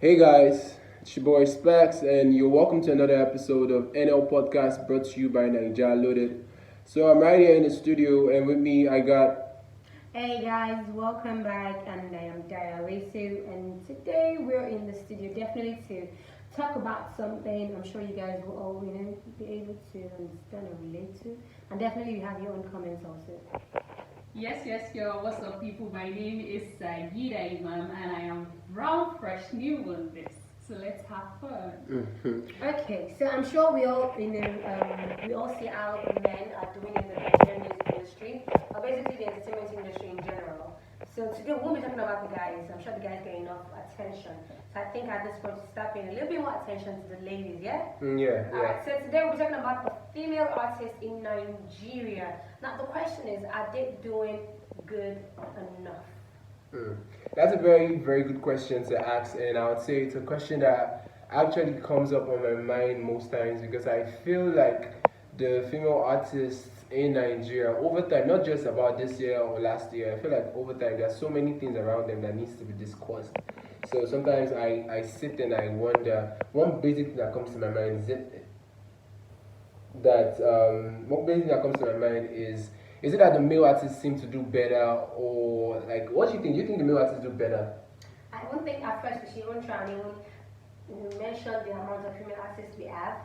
Hey guys, it's your boy Spaxx, and you're welcome to another episode of NL Podcast brought to you by Naijaloaded. So I'm right here in the studio, and with me I got. Hey guys, welcome back, and I am Dayo, and today we're in the studio definitely to talk about something I'm sure you guys will all be able to understand and relate to, and definitely you have your own comments also. Yes, yo. What's up, people? My name is Saeedah, and I am brown, fresh, new on this. So let's have fun. Okay, so I'm sure we all we all see how men are doing in the Nigerian music industry, or basically the entertainment industry in general. So today we'll be talking about the guys. I'm sure the guys get enough attention. So I think at this point to start paying a little bit more attention to the ladies, yeah? Yeah. Alright, so today we're talking about the female artists in Nigeria. Now the question is, are they doing good enough? That's a very, very good question to ask, and I would say it's a question that actually comes up on my mind most times because I feel like the female artists in Nigeria over time, not just about this year or last year, I feel like over time there's so many things around them that needs to be discussed. So sometimes I sit and I wonder, one basic thing that comes to my mind is it that the male artists seem to do better, or like what do you think? Do you think the male artists do better? I don't think at first we should even try and even mention the amount of female artists we have.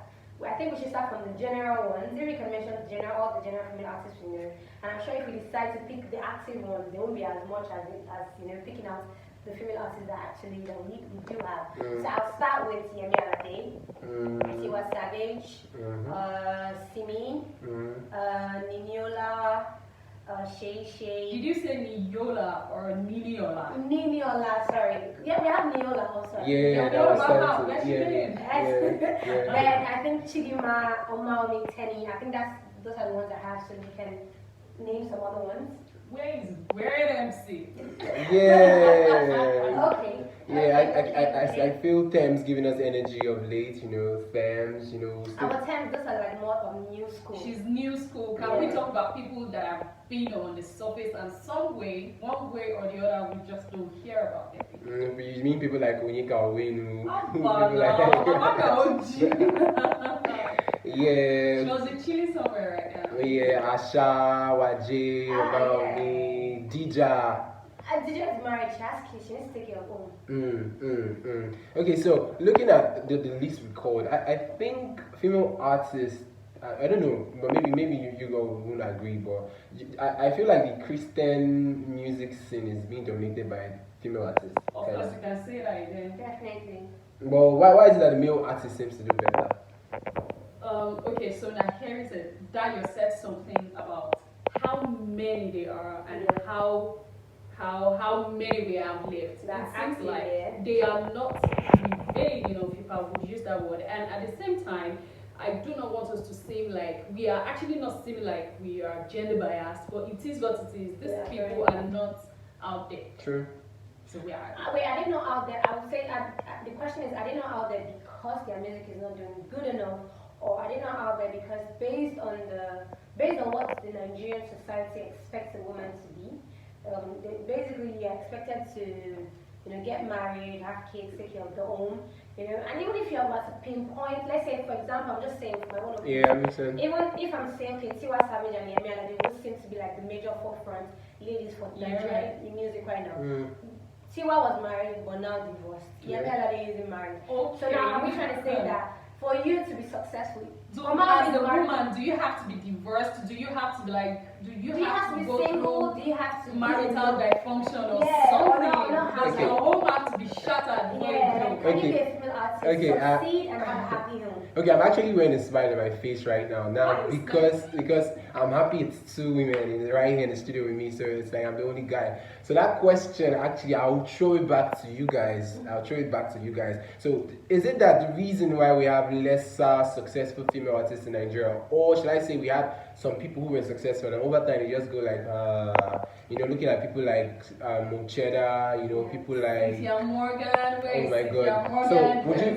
I think we should start from the general ones. Then we can mention all the general female artists we know. And I'm sure if we decide to pick the active ones, they won't be as much as picking out the female artists that we do have. So I'll start with Yemi Alade, Tiwa Savage, Simi, Niniola, Shay. Did you say Niola or Niniola? Niniola, sorry. Yeah, we have Niola also. Yeah, that was something. Then I think Chidima, Omaomi, Tenny. I think those are the ones I have, so you can name some other ones. Where is Weird MC? Yeah. Okay. I feel Thames giving us energy of late, Thames, Our terms, those are like more of new school. She's new school. Can we talk about people that have been on the surface and one way or the other, we just don't hear about them? You mean people like Onyeka Owenu? Yeah. She was chilling somewhere right now. Yeah, Asha, Waje, Obaomi, Dija. Dija is married. She has kids. She needs to take care of home. Okay, so looking at the list we called, I think female artists, I don't know, but maybe you won't agree, but I feel like the Christian music scene is being dominated by female artists. Of course, you can say that then. Definitely. Well, why is it that the male artist seems to do better? Okay, so now here is it. Dayo said something about how many they are and how many we have left. It seems like they are not prevailing enough, if I would use that word. And at the same time, I do not want us to seem like we are actually not seeming like we are gender biased, but it is what it is. These people are not out there. True. So we are. Wait, I didn't know out there. I would say the question is, I didn't know out there because their music is not doing good enough, or I didn't know out there because based on what the Nigerian society expects a woman to be, basically you're expected to get married, have kids, take care of the home, and even if you're about to pinpoint, let's say for example, I'm just saying for my own opinion. Yeah, makes sense. Even if I'm saying okay, Tiwa Savage and Yemi Alade, those seem to be like the major forefront ladies for Nigerian music right now. Tiwa was married but now divorced. Yemi Alade isn't married. Okay. So now are we trying to say that for you to be successful, so as a woman, do you have to be divorced? Do you have to be like? Do you have to be go single? through Do you have to marital dysfunction or something? Does your home have to be shattered? Can you be a female artist, succeed and have a happy home? Okay, I'm actually wearing a smile on my face right now. Because I'm happy it's two women right here in the studio with me, so it's like I'm the only guy. So that question, actually, I'll throw it back to you guys. So is it that the reason why we have lesser successful female artists in Nigeria, or should I say we have some people who were successful and over time they just go like, looking at people like Mocheda, people like Cynthia Morgan, oh my god. Morgan? So would you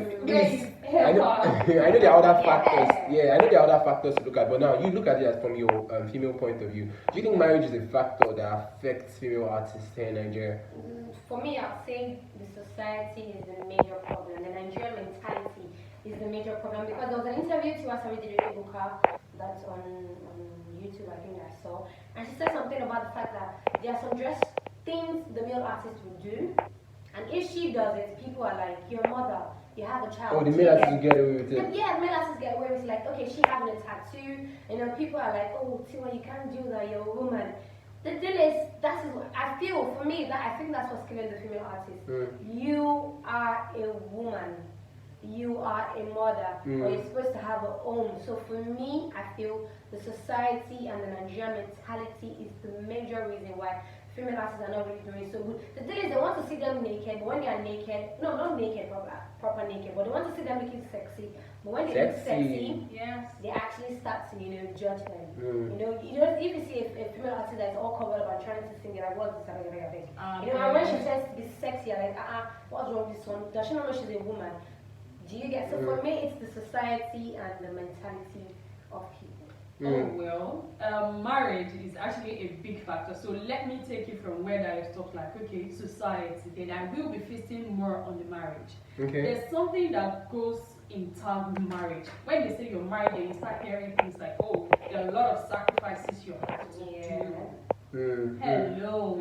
I know, I know there are other factors. Yeah, I know there are other factors to look at. But now you look at it as from your female point of view. Do you think marriage is a factor that affects female artists here in Nigeria? For me, I'd say the society is the major problem. The Nigerian mentality is the major problem, because there was an interview to us with Ibuka that's on YouTube, I think I saw, and she said something about the fact that there are some dress things the male artist would do, and if she does it, people are like, your mother, you have a child. Oh, the male artists get away with it. Yeah, the male artists get away with it. Like, okay, she having a tattoo, people are like, oh, Tiwa, you can't do that, you're a woman. The thing is, I feel, for me, that I think that's what's killing the female artist. You are a woman. You are a mother, or you're supposed to have a home. So for me, I feel the society and the Nigerian mentality is the major reason why female artists are not really doing so good. The thing is, they want to see them naked, but when they are naked, no, not naked, proper naked, but they want to see them looking sexy. But when they look sexy, they actually start to, judge them. If you see a female artist that is all covered up and trying to sing, you're like, what's this? And when she says to be sexy, you're like, what's wrong with this one? Does she not know she's a woman? Do you get? So for me, it's the society and the mentality of people. Oh well, marriage is actually a big factor. So let me take it from where I talk like, okay, society. Then I will be focusing more on the marriage. Okay. There's something that goes in tag with marriage. When they say you're married, then you start hearing things like, oh, there are a lot of sacrifices you have to do. Hello.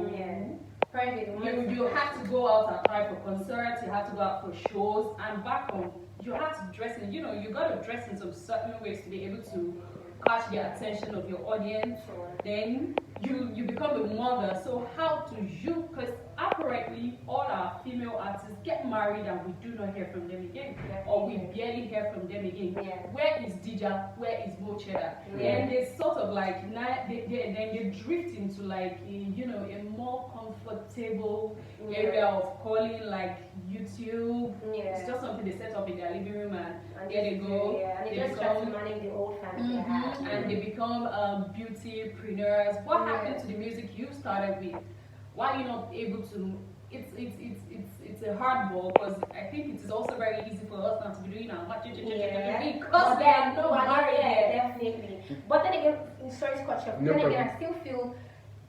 You have to go out and try for concerts, you have to go out for shows, and back home, you have to dress in, you got to dress in some certain ways to be able to catch the attention of your audience. Then you become a mother. So how do you, because apparently all our female artists get married and we do not hear from them again, or we barely hear from them again. Where is Dija? Where is Mocheda? And they sort of like, then they drift into like a more comfortable area of calling like YouTube. It's just something they set up in their living room, and there they go. And they just try to manage the old family. And they become beautypreneurs. What happened to the music you started with? Why are you not able to? It's a hard ball, because I think it is also very easy for us not to be doing our because they are not married yet. Definitely. But then again, sorry to cut you off. Then again, I still feel,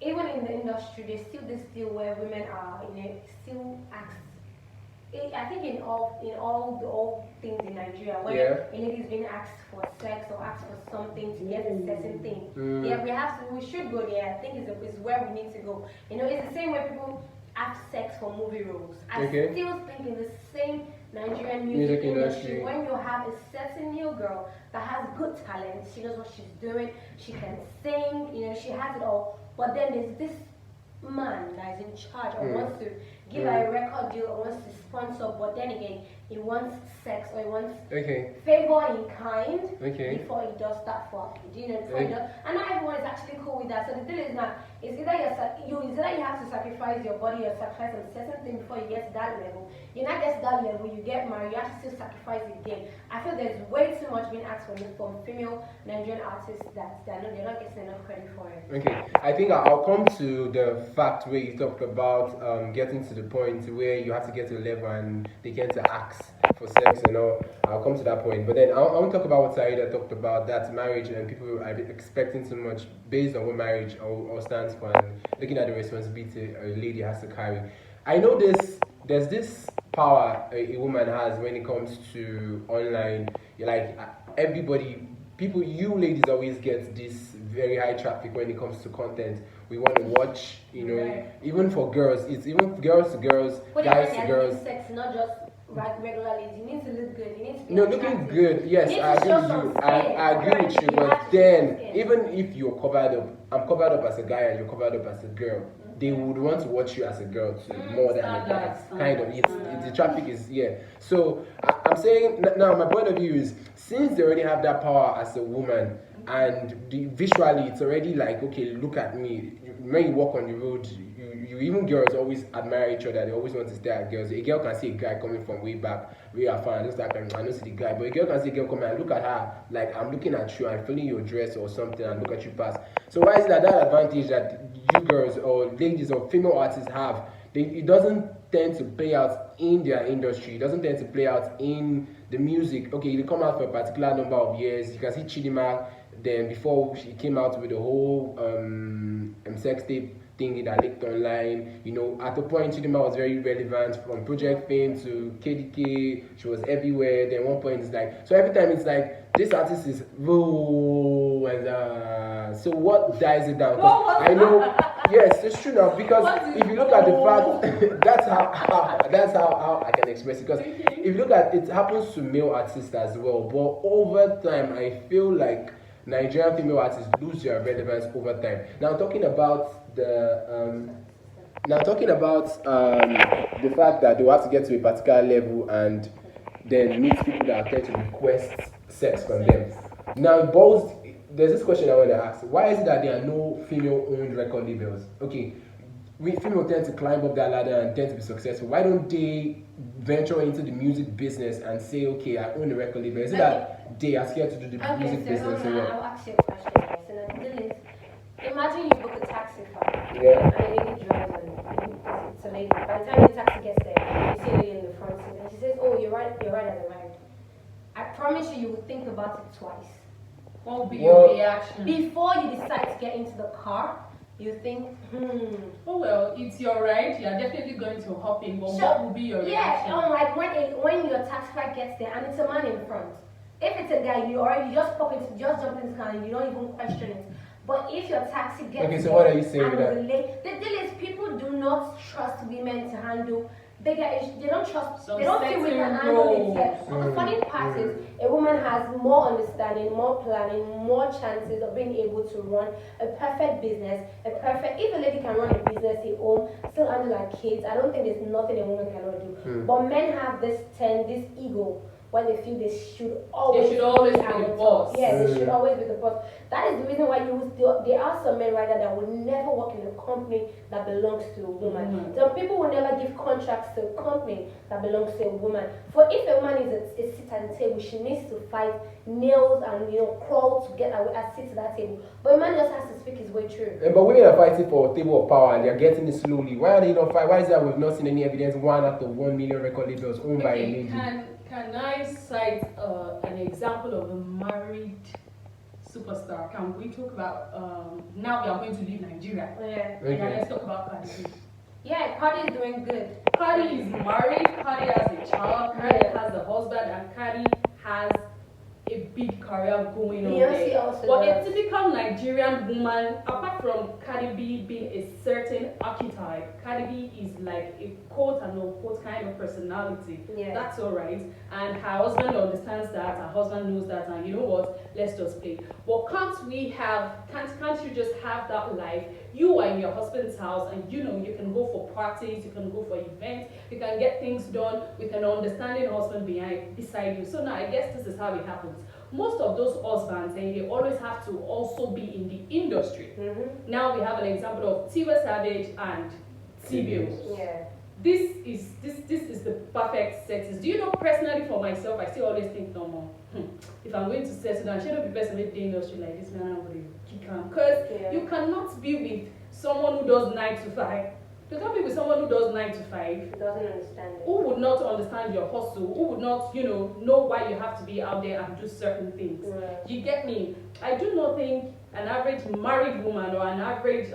even in the industry, there's still this deal where women are still asked. I think in all the old things in Nigeria, when a lady is being asked for sex or asked for something to get a certain thing, we should go there. I think it's where we need to go. It's the same way people have sex for movie roles. I still think in the same Nigerian music industry, when you have a certain new girl that has good talent, she knows what she's doing, she can sing, she has it all, but then there's this man that is in charge or wants to give her a record deal or wants to sponsor, but then again, he wants sex or he wants favor in kind before he does that for you. And not everyone is actually cool with that. So the deal is not, it's either you have to sacrifice your body or sacrifice a certain thing before you get to that level. You not get to that level, you get married, you have to still sacrifice again. I feel there's way too much being asked from female Nigerian artists that they're not getting enough credit for it. Okay, I think I'll come to the fact where you talked about getting to the point where you have to get to a level and they get to ask for sex and all. I'll come to that point, but then I want to talk about what Saeedah talked about, that marriage and people are expecting too much based on what marriage or stands for, and looking at the responsibility a lady has to carry. I know there's this power a woman has when it comes to online. Like you ladies always get this very high traffic when it comes to content. We want to watch, even for girls, it's even girls to girls, guys to girls. Sex, not just regularly. You need to look good. You need to be looking good. Yes, I agree with you. I agree with you. But then, even if you're covered up, I'm covered up as a guy and you're covered up as a girl, they would want to watch you as a girl too, more than a guy. Kind of. The traffic is So I'm saying now, my point of view is, since they already have that power as a woman, and visually it's already like, okay, look at me. When you walk on the road, you even girls always admire each other. They always want to stare at girls. A girl can see a guy coming from way back, way afar, and looks like I don't see the guy. But a girl can see a girl coming and look at her like, I'm looking at you, I'm feeling your dress or something, and look at you pass. So why is that advantage that you girls or ladies or female artists have? It doesn't tend to play out in their industry. It doesn't tend to play out in the music. Okay, they come out for a particular number of years. You can see Chidima, then before she came out with the whole sex tape thing that leaked online. You know, at the point Chidima was very relevant from Project Fame to KDK. She was everywhere. Then one point it's like, so every time it's like this artist is whoa, and so what dies it down? I know, yes, it's true now, because if you look at the fact that's how I can express it. Because if you look at it, happens to male artists as well. But over time, I feel like Nigerian female artists lose their relevance over time. Now talking about the fact that they will have to get to a particular level and then meet people that are trying to request sex from them. Now there's this question I want to ask. Why is it that there are no female-owned record labels? Okay, we females tend to climb up that ladder and tend to be successful. Why don't they venture into the music business and say, okay, I own a record label? Is it that they are scared to do the music business? I'll ask you a question. Right? So now the deal is, imagine you book a taxi car. Yeah. And a lady drives and it's a lady. By the time the taxi gets there, you see a lady in the front seat and she says, oh, you're right as a ride. I promise you would think about it twice. What will be your reaction? Before you decide to get into the car, you think, Oh well, it's your ride. You are definitely going to hop in. But what will be your reaction? Yeah, like when your taxi car gets there and it's a man in front. If it's a guy, you just jump into the car and you don't even question it. But if your taxi gets okay, so there, what are you saying with that? The deal is people do not trust women to handle bigger issues. They don't trust. Some they don't feel we can handle it yet. But the funny part is, a woman has more understanding, more planning, more chances of being able to run a perfect business. If a lady can run a business at home, still handle her kids, I don't think there's nothing a woman cannot do. But men have this ego, where they feel they should always be the boss. Yeah, they should always be the boss. That is the reason why there are some men right now that will never work in a company that belongs to a woman. Some people will never give contracts to a company that belongs to a woman. For if a woman is a sit at the table, she needs to fight nails and crawl to get a seat to that table. But a man just has to speak his way through. But women are fighting for a table of power and they're getting it slowly. Why are they not fighting? Why is that we've not seen any evidence 1 out of 1 million record labels owned by a lady? Can I cite an example of a married superstar? Can we talk about now we are going to leave Nigeria? Yeah. Okay. And let's talk about Cardi B. Yeah, Cardi is doing good. Cardi is married, Cardi has a child, Cardi has a husband, and Cardi has a big career going on there. But a typical Nigerian woman, apart from Cardi B being a certain archetype, Cardi B is like a quote and unquote kind of personality. Yeah. That's alright. And her husband understands that, her husband knows that, and you know what? Let's just play. But can't you just have that life? You are in your husband's house and you can go for parties, you can go for events, you can get things done with an understanding husband beside you. So now I guess this is how it happens. Most of those husbands, they always have to also be in the industry. Now we have an example of Tiwa Savage and T-Bills. Yeah. This is the perfect settings. Do you know, personally for myself, I still always think no more. If I'm going to settle down, should not be best with the industry like this, man. I'm going to kick on. Because you cannot be with someone who does 9 to 5. You can't be with someone who does 9 to 5. Doesn't understand it. Who would not understand your hustle? Who would not, know why you have to be out there and do certain things? Right. You get me? I do not think an average married woman or an average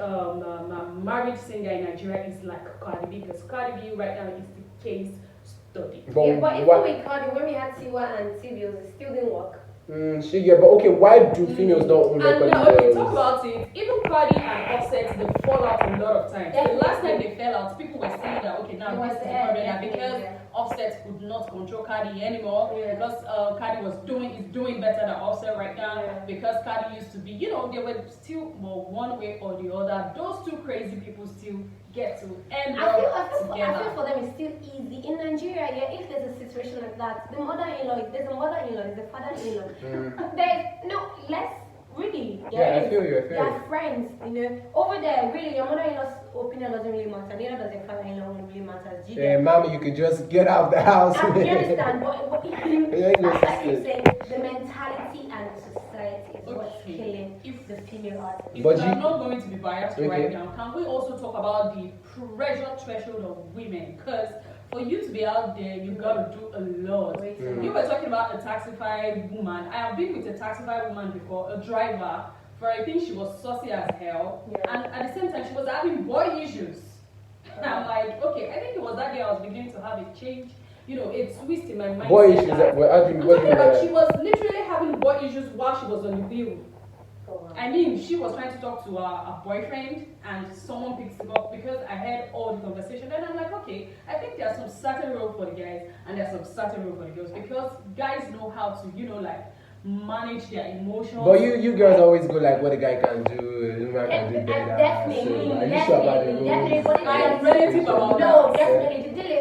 married singer in Nigeria is like Cardi B, because Cardi B right now is the case study. But even with Cardi, when we had Tiwa and T-Bills, it still didn't work. But okay, why do females don't own record And labels? talk about it. Even Cardi and Offset, they fall out a lot of times. The last time they fell out, people were saying that now this is the problem, that because Offset could not control Cardi anymore, because Cardi is doing better than Offset right now, because Cardi used to be, they were still one way or the other. Those two crazy people still get to end up together. I feel for them it's still easy. In Nigeria, if there's a situation like that, there's a mother-in-law, there's a father-in-law. I feel you. They are friends, Over there, really, your mother-in-law's opinion doesn't really matter. Neither does your father-in-law really matter. Mommy, you could just get out of the house. I understand, but like you say, the mentality and the society society is what's killing the female artist. If But we you- are not going to be biased Okay. right now, can we also talk about the pressure threshold of women? Because for you to be out there, you got to do a lot. You were talking about a taxified woman. I have been with a taxified woman before, a driver, for I think she was saucy as hell. Yeah. And at the same time, she was having boy issues. And I'm like, okay, I think it was that day I was beginning to have a change, a twist in my mind. Boy issues. What do I'm you talking about she mean? was literally having boy issues while she was on the wheel. Oh, wow. I mean, she was trying to talk to her boyfriend, and someone picks him up because I heard all the conversation. And I'm like, okay, I think there's some certain role for the guys, and there's some certain role for the girls because guys know how to, manage their emotions. But you girls always go like what a guy can do, a woman can do better. Definitely, So, are you sure about the definitely. rules? But I am relative about No, that. definitely. The deal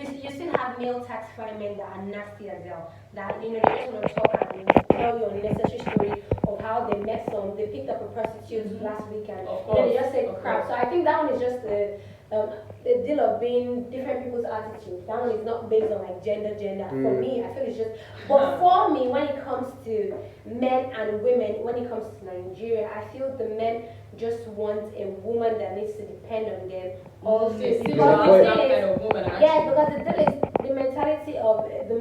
is, you still have male taxified men that are nasty as well. That they just want to talk and tell you unnecessary story of how they met they picked up a prostitute last weekend. Of And then they course, just say of crap. course. So I think that one is just the deal of being different people's attitude. That one is not based on like gender. For me, I feel it's just. But for me, when it comes to men and women, when it comes to Nigeria, I feel the men just want a woman that needs to depend on them. Also, They see because her the as thing that is- kind of woman, yeah, actually. because the deal is the mentality of the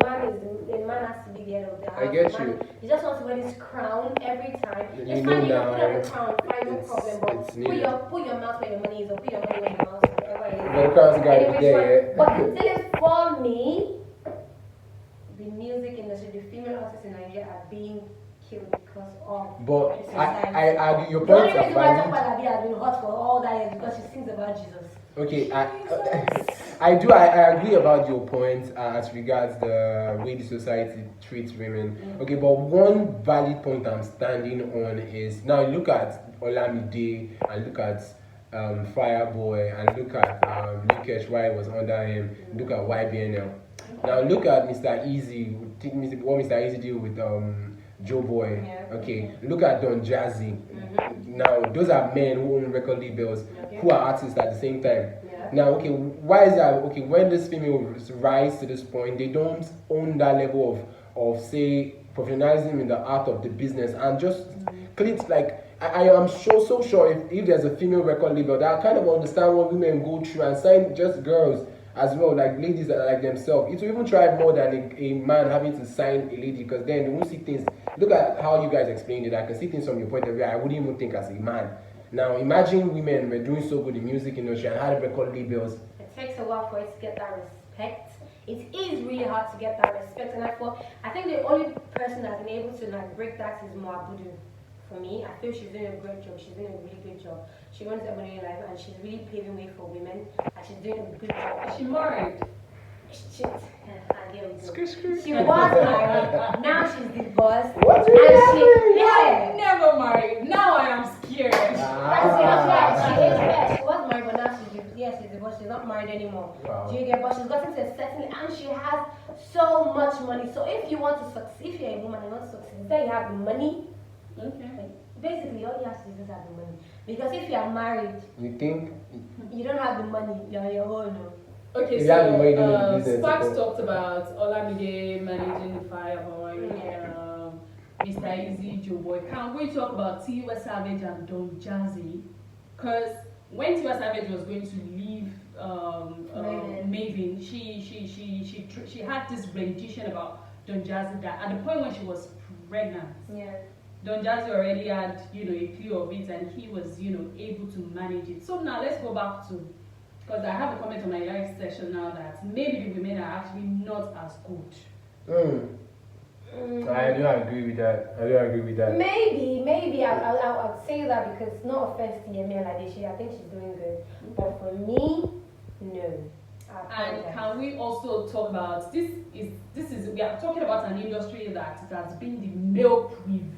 man has to be the head of the house. I get The man, you. He just wants to wear this crown every time. You It's know fine, you can now, put up a crown, fine, no it's- problem. it's But needed. put your mouth where your money is, or put your money where your mouth is, whatever it is. But the crown's got to be Anyways, there, but the deal is for me, the music industry, the female artists in Nigeria are being killed because of But the I society. argue your The only points are reason why valid. Topa has been hot for all that years because she sings about Jesus. Okay, I agree about your point as regards the way the society treats women. Okay, but one valid point I'm standing on is now look at Olamide and look at Fireboy and look at Lukesh why it was under him. Look at YBNL. Now look at Mr. Easy. What Mr. Easy did with Joe Boy. Yeah. Okay, look at Don Jazzy. Now those are men who own record labels who are artists at the same time. Yeah. Now, okay, why is that? Okay, when this female rise to this point, they don't own that level of say professionalism in the art of the business and just click like I am so sure if there's a female record label that I kind of understand what women go through and sign just girls as well, like ladies that are like themselves. It will even try more than a man having to sign a lady because then they won't see things. Look at how you guys explained it. I can see things from your point of view I wouldn't even think as a man. Now imagine women were doing so good in music industry and had record labels. It takes a while for it to get that respect. It is really hard to get that respect, and I think the only person that's been able to like break that is Moabudu. For me, I feel she's doing a great job. She's doing a really good job. She runs Ebony Life, and she's really paving way for women. And she's doing a good job. Is she married? She, there we go. Screw. She was married. Now she's divorced. What's And really I'm yeah. never married. Now I am scared. She was married, but now she's divorced. She's not married anymore. Wow. Do you get? But she's gotten to a certain, and she has so much money. So if you want to succeed, if you're a woman and you want to succeed, then you have the money. Okay. Basically, all you have to do is have the money. Because if you are married, You think you don't have the money. You're on your own. Okay, If you so have the money, don't do business, Spaxx okay. talked about Olamide managing Fireboy, Mr. Easy, Joe Boy. Can we talk about Tiwa Savage and Don Jazzy? Because when Tiwa Savage was going to leave Maven, she had this rendition about Don Jazzy that at the point when she was pregnant, Yeah. Don Jazzy already had, a clue of it and he was, able to manage it. So now let's go back to, because I have a comment on my live session now that maybe the women are actually not as good. I do agree with that. Maybe I would say that because no offense to Yemi Alade, I think she's doing good. But for me, no. And can we also talk about this is we are talking about an industry that has been the male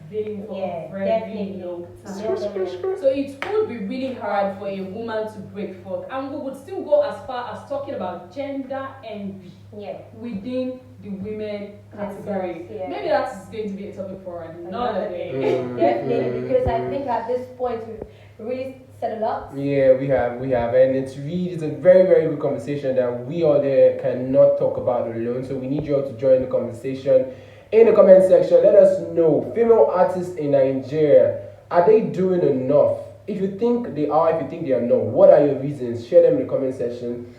prevailing for a very definitely long time. Yeah. So it would be really hard for a woman to break forth. And we would still go as far as talking about gender envy within the women category. Yeah. Maybe that is going to be a topic for another day. Definitely, because I think at this point we've really said a lot. Yeah, we have, and it's a very, very good conversation that we all there cannot talk about alone. So we need you all to join the conversation. in the comment section. Let us know, female artists in Nigeria, are they doing enough? If you think they are, if you think they are not, what are your reasons? Share them in the comment section.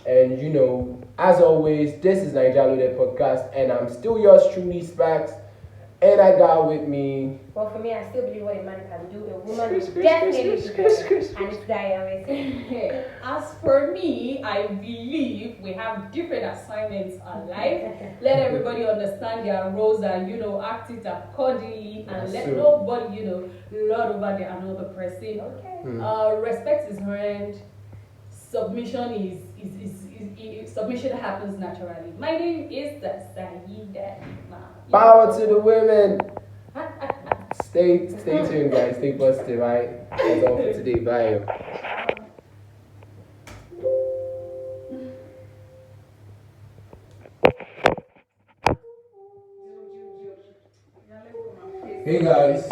And you know, as always, this is Naijaloaded Podcast, and I'm still yours truly, Spaxx. And I got with me. Well, for me, I still believe what a man can do, a woman will definitely do better. And it's Dayo. As for me, I believe we have different assignments in life. Let everybody understand their roles and, you know, act it accordingly, and let nobody, you know, lord over the another person. Okay. Respect is earned. Submission submission happens naturally. My name is Saeedah. Power to the women. Stay tuned, guys. Stay positive, right? That's all for today. Bye. Hey guys.